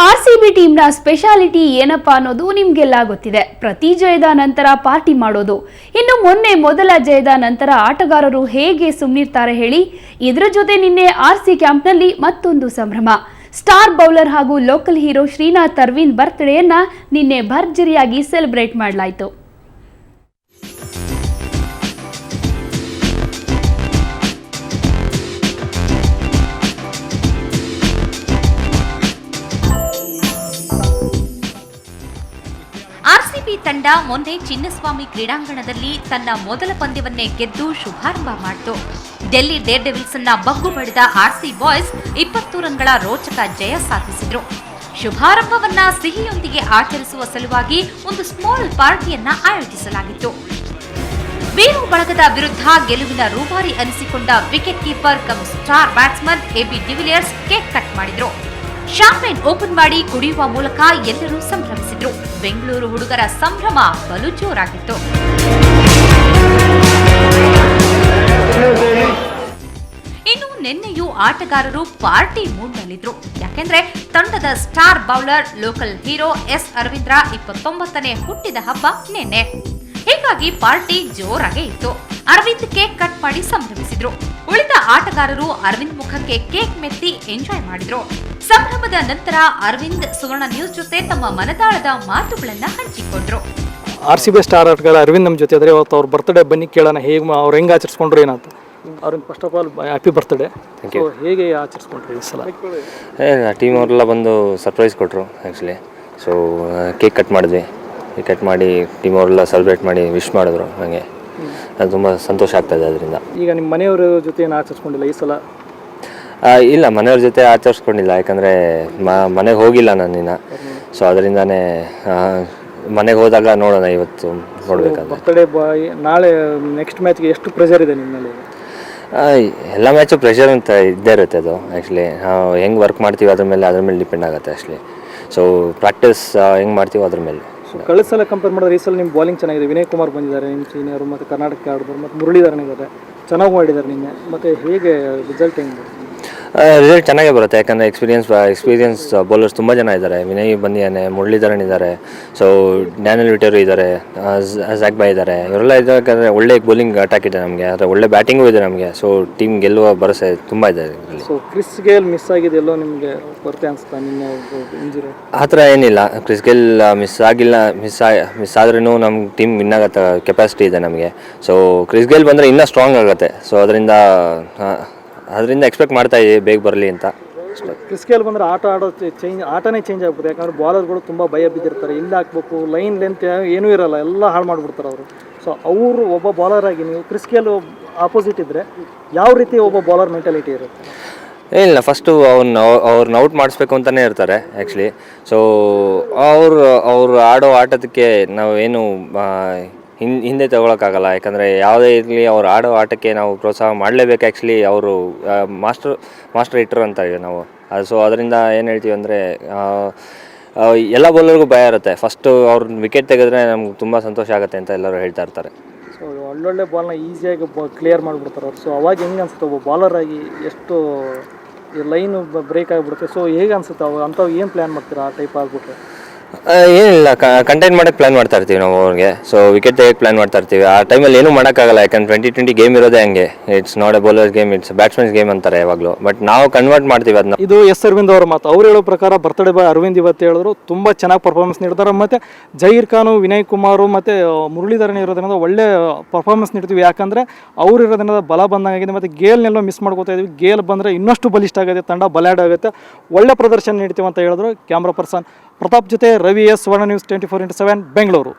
RCB ಟೀಮ್ನ speciality ಏನಪ್ಪಾ ಅನ್ನೋದು ನಿಮ್ಗೆಲ್ಲ ಗೊತ್ತಿದೆ. ಪ್ರತಿ ಜಯದ ನಂತರ ಪಾರ್ಟಿ ಮಾಡೋದು. ಇನ್ನು ಮೊನ್ನೆ ಮೊದಲ ಜಯದ ನಂತರ ಆಟಗಾರರು ಹೇಗೆ ಸುಮ್ಮನಿರ್ತಾರೆ ಹೇಳಿ. ಇದರ ಜೊತೆ ನಿನ್ನೆ ಆರ್ಸಿ ಕ್ಯಾಂಪ್ನಲ್ಲಿ ಮತ್ತೊಂದು ಸಂಭ್ರಮ. ಸ್ಟಾರ್ ಬೌಲರ್ ಹಾಗೂ ಲೋಕಲ್ ಹೀರೋ ಶ್ರೀನಾಥ್ ಅರವಿಂದ್ ಬರ್ತ್ಡೇಯನ್ನ ನಿನ್ನೆ ಭರ್ಜರಿಯಾಗಿ ಸೆಲೆಬ್ರೇಟ್ ಮಾಡಲಾಯಿತು. ಆರ್ಸಿಬಿ ತಂಡ ಮೊನ್ನೆ ಚಿನ್ನಸ್ವಾಮಿ ಕ್ರೀಡಾಂಗಣದಲ್ಲಿ ತನ್ನ ಮೊದಲ ಪಂದ್ಯವನ್ನೇ ಗೆದ್ದು ಶುಭಾರಂಭ ಮಾಡಿತು. ಡೆಲ್ಲಿ ಡೇರ್ ಡೆವಿಲ್ಸ್ ಅನ್ನ ಬಗ್ಗು ಬಡಿದ ಆರ್ಸಿ ಬಾಯ್ಸ್ 20 ರನ್ಗಳ ರೋಚಕ ಜಯ ಸಾಧಿಸಿದ್ರು. ಶುಭಾರಂಭವನ್ನ ಸಿಹಿಯೊಂದಿಗೆ ಆಚರಿಸುವ ಸಲುವಾಗಿ ಒಂದು ಸ್ಮಾಲ್ ಪಾರ್ಟಿಯನ್ನ ಆಯೋಜಿಸಲಾಗಿತ್ತು. ವೀರು ಬಳಗದ ವಿರುದ್ಧ ಗೆಲುವಿನ ರೂವಾರಿ ಅನಿಸಿಕೊಂಡ wicket keeper cum star batsman AB de Villiers cake cut ಮಾಡಿದ್ರು. ಶಾಂಪೇನ್ ಓಪನ್ ಮಾಡಿ ಕುಡಿಯುವ ಮೂಲಕ ಎಲ್ಲರೂ ಸಂಭ್ರಮಿಸಿದ್ರು. ಬೆಂಗಳೂರು ಹುಡುಗರ ಸಂಭ್ರಮ ಬಲು ಜೋರಾಗಿತ್ತು. ಇನ್ನು ನಿನ್ನೆಯೂ ಆಟಗಾರರು ಪಾರ್ಟಿ ಮೂಡ್ನಲ್ಲಿದ್ರು. ಯಾಕೆಂದ್ರೆ ತಂಡದ star bowler local hero S ಅರವಿಂದ್ರ 29ನೇ ಹುಟ್ಟಿದ ಹಬ್ಬ ನಿನ್ನೆ. ಹೀಗಾಗಿ ಪಾರ್ಟಿ ಜೋರಾಗೇ ಇತ್ತು. ಅರವಿಂದ್ ಕೇಕ್ ಕಟ್ ಮಾಡಿ ಸಂಭ್ರಮಿಸಿದ್ರು. ಉಳಿದ ಆಟಗಾರರು ಅರವಿಂದ್ ಮುಖಕ್ಕೆ ಕೇಕ್ ಮೆತ್ತಿ ಎಂಜಾಯ್ ಮಾಡಿದ್ರು. ಸಂಭ್ರಮದ ನಂತರ ಅರವಿಂದ್ ಸುವರ್ಣ ನ್ಯೂಸ್ ಜೊತೆ ತಮ್ಮ ಮನದಾಳದ ಮಾತುಗಳನ್ನ ಹಂಚಿಕೊಂಡ್ರು. ಆರ್ಸಿಬಿ ಸ್ಟಾರ್ ಆಟಗಾರ ಅರವಿಂದ್ ನಮ್ಮ ಜೊತೆ ಇದ್ದಾರೆ. ಇವತ್ತು ಅವ್ರ ಬರ್ತ್ಡೇ ಬನ್ನಿ ಕೇಳೋಣ, ಹೇಗೆ ಅವ್ರು ಹೆಂಗೆ ಆಚರಿಸ್ಕೊಂಡ್ರು ಏನಂತ. ಅವ್ರಿಗೆ first of all happy birthday. ಹೇಗೆ ಆಚರಿಸ್ಕೊಂಡ್ರಿ ಈ ಸಲ? ಟೀಮ್ ಅವರೆಲ್ಲ ಬಂದು ಸರ್ಪ್ರೈಸ್ ಕೊಟ್ಟರು ಆ್ಯಕ್ಚುಲಿ. ಸೊ ಕೇಕ್ ಕಟ್ ಮಾಡಿದ್ವಿ. ಕಟ್ ಮಾಡಿ ಟೀಮ್ ಅವರೆಲ್ಲ ಸೆಲೆಬ್ರೇಟ್ ಮಾಡಿ ವಿಶ್ ಮಾಡಿದ್ರು. ನನಗೆ ಅದು ತುಂಬ ಸಂತೋಷ ಆಗ್ತಾಯಿದೆ ಅದರಿಂದ. ಈಗ ನಿಮ್ಮ ಮನೆಯವ್ರ ಜೊತೆ ಏನು ಆಚರಿಸ್ಕೊಂಡಿಲ್ಲ ಈ ಸಲ? ಇಲ್ಲ, ಮನೆಯವ್ರ ಜೊತೆ ಆಚರಿಸ್ಕೊಂಡಿಲ್ಲ. ಯಾಕಂದರೆ ಮನೆಗೆ ಹೋಗಿಲ್ಲ ನಾನಿನ್ನ. ಸೊ ಅದರಿಂದನೇ ಮನೆಗೆ ಹೋದಾಗ ನೋಡೋಣ, ಇವತ್ತು ನೋಡಬೇಕಾದ್ರೆ. ಬರ್ತ್ಡೇ ಬಾಯ್ ನಾಳೆ ನೆಕ್ಸ್ಟ್ ಮ್ಯಾಚ್ಗೆ ಎಷ್ಟು ಪ್ರೆಷರ್ ಇದೆ ನಿಮ್ಮ ಮೇಲೆ? ಎಲ್ಲ ಮ್ಯಾಚು ಪ್ರೆಷರ್ ಅಂತ ಇದ್ದೇ ಇರುತ್ತೆ. ಅದು ಆ್ಯಕ್ಚುಲಿ ನಾವು ಹೆಂಗೆ ವರ್ಕ್ ಮಾಡ್ತೀವಿ ಅದ್ರ ಮೇಲೆ ಡಿಪೆಂಡ್ ಆಗುತ್ತೆ ಆ್ಯಕ್ಚುಲಿ. ಸೊ ಪ್ರಾಕ್ಟೀಸ್ ಹೆಂಗೆ ಮಾಡ್ತೀವಿ ಅದ್ರ ಮೇಲೆ. ಕಳೆದ ಸಲ ಕಂಪೇರ್ ಮಾಡಿದ್ರೆ ಈ ಸಲ ನಿಮ್ಮ ಬಾಲಿಂಗ್ ಚೆನ್ನಾಗಿದೆ. ವಿನಯ್ ಕುಮಾರ್ ಬಂದಿದ್ದಾರೆ, ನಿಮ್ಮ ಸೀನಿಯರು, ಮತ್ತು ಕರ್ನಾಟಕ ಆಡಿದ್ರು, ಮತ್ತು ಮುರಳೀಧರನ್ ಇದ್ದಾರೆ, ಚೆನ್ನಾಗಿ ಮಾಡಿದ್ದಾರೆ ನಿನ್ನೆ. ಮತ್ತು ಹೇಗೆ ರಿಸಲ್ಟ್ ಹೆಂಗೆ? ರಿಸಲ್ಟ್ ಚೆನ್ನಾಗೇ ಬರುತ್ತೆ. ಯಾಕಂದರೆ ಎಕ್ಸ್ಪೀರಿಯನ್ಸ್ ಬೌಲರ್ಸ್ ತುಂಬ ಜನ ಇದ್ದಾರೆ. ವಿನಯ್ ಬಂದಿದ್ದಾನೆ, ಮುರಳೀಧರನ್ ಇದ್ದಾರೆ, ಸೊ ಡ್ಯಾನಿಯಲ್ ವಿಟರು ಇದ್ದಾರೆ, ಝಾಕ್ ಬಾಯ್ ಇದ್ದಾರೆ. ಇವರೆಲ್ಲ ಇದ್ದಾರೆ. ಒಳ್ಳೆ ಬೌಲಿಂಗ್ ಅಟ್ಯಾಕ್ ಇದೆ ನಮಗೆ, ಆದರೆ ಒಳ್ಳೆ ಬ್ಯಾಟಿಂಗು ಇದೆ ನಮಗೆ. ಸೊ ಟೀಮ್ ಗೆಲ್ಲುವ ಭರವಸೆ ತುಂಬ ಇದೆ ಇದರಲ್ಲಿ. ಸೊ ಕ್ರಿಸ್ ಗೇಲ್ ಮಿಸ್ ಆಗಿದೆ ಎಲ್ಲೋ ನಿಮಗೆ ಕೊರತೆ ಅನಿಸ್ತಾ ನಿನ್ನೆ ಇಂಜುರಿ? ಆ ಥರ ಏನಿಲ್ಲ. ಕ್ರಿಸ್ ಗೇಲ್ ಮಿಸ್ ಆಗಿಲ್ಲ. ಮಿಸ್ ಆದ್ರೂ ನಮ್ಮ ಟೀಮ್ ವಿನ್ ಆಗೋ ಕೆಪಾಸಿಟಿ ಇದೆ ನಮಗೆ. ಸೊ ಕ್ರಿಸ್ ಗೇಲ್ ಬಂದರೆ ಇನ್ನೂ ಸ್ಟ್ರಾಂಗ್ ಆಗುತ್ತೆ. ಸೊ ಅದರಿಂದ ಎಕ್ಸ್ಪೆಕ್ಟ್ ಮಾಡ್ತಾ ಇದ್ದೀವಿ ಬೇಗ ಬರಲಿ ಅಂತ. ಕ್ರಿಸ್ ಗೇಲ್ ಬಂದರೆ ಆಟನೇ ಚೇಂಜ್ ಆಗ್ಬೋದು. ಯಾಕಂದರೆ ಬಾಲರ್ಗಳು ತುಂಬ ಭಯ ಬಿದ್ದಿರ್ತಾರೆ. ಇಲ್ಲಿ ಹಾಕ್ಬೇಕು, ಲೈನ್ ಲೆಂತ್ ಏನೂ ಇರೋಲ್ಲ, ಎಲ್ಲ ಹಾಳು ಮಾಡಿಬಿಡ್ತಾರೆ ಅವರು. ಸೊ ಅವರು ಒಬ್ಬ ಬಾಲರ್ ಆಗಿ ನೀವು ಕ್ರಿಸ್ ಗೇಲ್ ಆಪೋಸಿಟ್ ಇದ್ದರೆ ಯಾವ ರೀತಿ ಒಬ್ಬ ಬಾಲರ್ ಮೆಂಟಾಲಿಟಿ ಇರುತ್ತೆ? ಏನಿಲ್ಲ, ಫಸ್ಟು ಅವ್ರನ್ನ ಔಟ್ ಮಾಡಿಸ್ಬೇಕು ಅಂತಲೇ ಇರ್ತಾರೆ ಆ್ಯಕ್ಚುಲಿ. ಸೊ ಅವರು ಆಡೋ ಆಟದಕ್ಕೆ ನಾವು ಏನು ಹಿಂದೆ ತಗೊಳಕ್ಕಾಗಲ್ಲ. ಯಾಕಂದರೆ ಯಾವುದೇ ಇರಲಿ, ಅವ್ರು ಆಡೋ ಆಟಕ್ಕೆ ನಾವು ಪ್ರೋತ್ಸಾಹ ಮಾಡಲೇಬೇಕು. ಆ್ಯಕ್ಚುಲಿ ಅವರು ಮಾಸ್ಟರ್ ಹಿಟ್ರು ಅಂತಾರೆ ನಾವು. ಸೊ ಅದರಿಂದ ಏನು ಹೇಳ್ತೀವಿ ಅಂದರೆ ಎಲ್ಲ ಬೌಲರ್ಗೂ ಭಯ ಇರುತ್ತೆ. ಫಸ್ಟು ಅವ್ರ ವಿಕೆಟ್ ತೆಗೆದ್ರೆ ನಮ್ಗೆ ತುಂಬ ಸಂತೋಷ ಆಗುತ್ತೆ ಅಂತ ಎಲ್ಲರೂ ಹೇಳ್ತಾ ಇರ್ತಾರೆ. ಸೊ ಒಳ್ಳೊಳ್ಳೆ ಬಾಲ್ನ ಈಸಿಯಾಗಿ ಕ್ಲಿಯರ್ ಮಾಡಿಬಿಡ್ತಾರೆ ಅವ್ರು. ಸೊ ಅವಾಗ ಹೆಂಗೆ ಅನಿಸುತ್ತೆ ಒಬ್ಬ ಬಾಲರ್ ಆಗಿ ಎಷ್ಟು ಲೈನು ಬ್ರೇಕ್ ಆಗಿಬಿಡುತ್ತೆ? ಸೊ ಹೇಗೆ ಅನಿಸುತ್ತೆ ಅವು ಅಂಥವು ಏನು ಪ್ಲ್ಯಾನ್ ಮಾಡ್ತೀರಾ ಆ ಟೈಪ್ ಆಗಿಬಿಟ್ರೆ? ಏನಿಲ್ಲ, ಕಂಟೆಂಟ್ ಮಾಡೋಕ್ಕೆ ಪ್ಲ್ಯಾನ್ ಮಾಡ್ತಾ ಇರ್ತೀವಿ ನಾವು ಅವ್ರಿಗೆ. ಸೊ ವಿಕೆಟ್ ತೆಗೆಯೋಕ್ಕೆ ಪ್ಲ್ಯಾನ್ ಮಾಡ್ತಾ ಇರ್ತೀವಿ. ಆ ಟೈಮಲ್ಲಿ ಏನೂ ಮಾಡೋಕ್ಕಾಗಲ್ಲ. ಯಾಕಂದ್ರೆ 2020 ಗೇಮ್ ಇರೋದೇ ಹಂಗೆ. It's not A bowlers game, it's batsmen game ಅಂತಾರೆ ಯಾವಾಗಲೂ. ಬಟ್ ನಾವು ಕನ್ವರ್ಟ್ ಮಾಡ್ತೀವಿ ಅದನ್ನ. ಇದು ಎಸ್ ಅರವಿಂದ್ ಅವರ ಮಾತು. ಅವ್ರು ಹೇಳೋ ಪ್ರಕಾರ ಬರ್ತ್ಡೇ ಬಾಯ್ ಅರವಿಂದ್ ಇವತ್ತು ಹೇಳಿದ್ರು ತುಂಬ ಚೆನ್ನಾಗಿ ಪರ್ಫಾರ್ಮೆನ್ಸ್ ನೀಡ್ತಾರೆ. ಮತ್ತು ಜಹೀರ್ ಖಾನು, ವಿನಯ್ ಕುಮಾರು ಮತ್ತು ಮುರಳೀಧರನ್ ಇರೋದ್ರಿಂದ ಒಳ್ಳೆ ಪರ್ಫಾರ್ಮೆನ್ಸ್ ನೀಡ್ತೀವಿ. ಯಾಕಂದರೆ ಅವ್ರು ಇರೋದ್ರಿಂದ ಬಲ ಬಂದಂಗಾಗಿದೆ. ಮತ್ತು ಗೇಲ್ನೆಲ್ಲೋ ಮಿಸ್ ಮಾಡ್ಕೋತಾ ಇದ್ವಿ. ಗೇಲ್ ಬಂದರೆ ಇನ್ನಷ್ಟು ಬಲಿಷ್ಠ ಆಗುತ್ತೆ, ತಂಡ ಬಲಾಡ್ ಆಗುತ್ತೆ, ಒಳ್ಳೆ ಪ್ರದರ್ಶನ ನೀಡ್ತೀವಿ ಅಂತ ಹೇಳಿದ್ರು. ಕ್ಯಾಮ್ರಾ ಪರ್ಸನ್ ಪ್ರತಾಪ್ ಜೊತೆ ರವಿ ಎಸ್, ಸುವರ್ಣ ನ್ಯೂಸ್ 24/7 ಬೆಂಗಳೂರು.